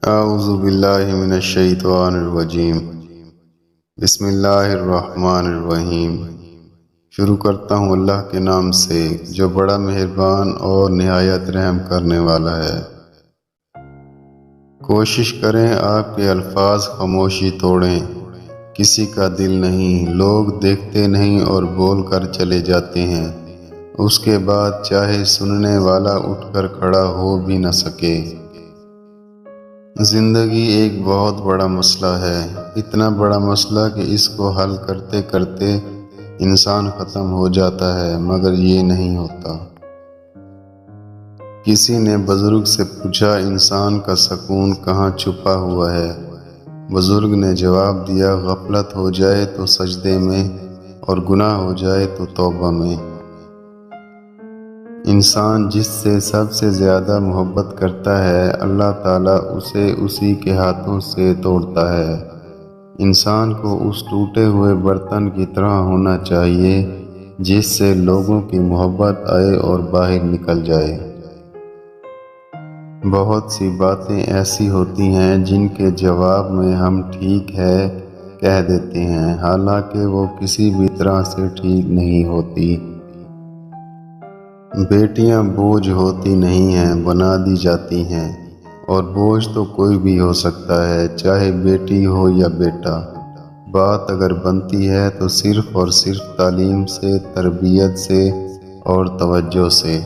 اعوذ باللہ من الشیطان الرجیم۔ بسم اللہ الرحمن الرحیم۔ شروع کرتا ہوں اللہ کے نام سے جو بڑا مہربان اور نہایت رحم کرنے والا ہے۔ کوشش کریں آپ کے الفاظ خاموشی توڑیں، کسی کا دل نہیں، لوگ دیکھتے نہیں اور بول کر چلے جاتے ہیں، اس کے بعد چاہے سننے والا اٹھ کر کھڑا ہو بھی نہ سکے۔ زندگی ایک بہت بڑا مسئلہ ہے، اتنا بڑا مسئلہ کہ اس کو حل کرتے کرتے انسان ختم ہو جاتا ہے، مگر یہ نہیں ہوتا۔ کسی نے بزرگ سے پوچھا انسان کا سکون کہاں چھپا ہوا ہے؟ بزرگ نے جواب دیا، غفلت ہو جائے تو سجدے میں اور گناہ ہو جائے تو توبہ میں۔ انسان جس سے سب سے زیادہ محبت کرتا ہے، اللہ تعالیٰ اسے اسی کے ہاتھوں سے توڑتا ہے۔ انسان کو اس ٹوٹے ہوئے برتن کی طرح ہونا چاہیے جس سے لوگوں کی محبت آئے اور باہر نکل جائے۔ بہت سی باتیں ایسی ہوتی ہیں جن کے جواب میں ہم ٹھیک ہے کہہ دیتے ہیں، حالانکہ وہ کسی بھی طرح سے ٹھیک نہیں ہوتی۔ بیٹیاں بوجھ ہوتی نہیں ہیں، بنا دی جاتی ہیں، اور بوجھ تو کوئی بھی ہو سکتا ہے، چاہے بیٹی ہو یا بیٹا۔ بات اگر بنتی ہے تو صرف اور صرف تعلیم سے، تربیت سے اور توجہ سے۔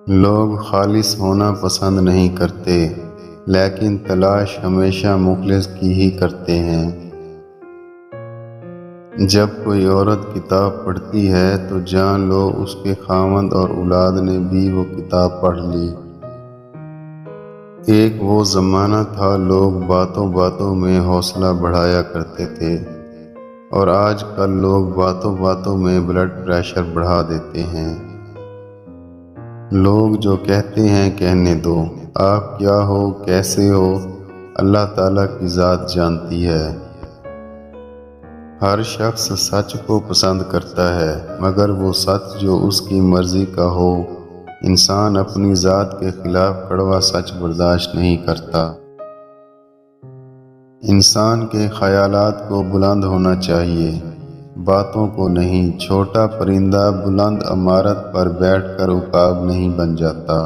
لوگ خالص ہونا پسند نہیں کرتے، لیکن تلاش ہمیشہ مخلص کی ہی کرتے ہیں۔ جب کوئی عورت کتاب پڑھتی ہے تو جان لو اس کے خاوند اور اولاد نے بھی وہ کتاب پڑھ لی۔ ایک وہ زمانہ تھا لوگ باتوں باتوں میں حوصلہ بڑھایا کرتے تھے، اور آج کل لوگ باتوں باتوں میں بلڈ پریشر بڑھا دیتے ہیں۔ لوگ جو کہتے ہیں کہنے دو، آپ کیا ہو، کیسے ہو، اللہ تعالیٰ کی ذات جانتی ہے۔ ہر شخص سچ کو پسند کرتا ہے، مگر وہ سچ جو اس کی مرضی کا ہو۔ انسان اپنی ذات کے خلاف کڑوا سچ برداشت نہیں کرتا۔ انسان کے خیالات کو بلند ہونا چاہیے، باتوں کو نہیں۔ چھوٹا پرندہ بلند عمارت پر بیٹھ کر عقاب نہیں بن جاتا۔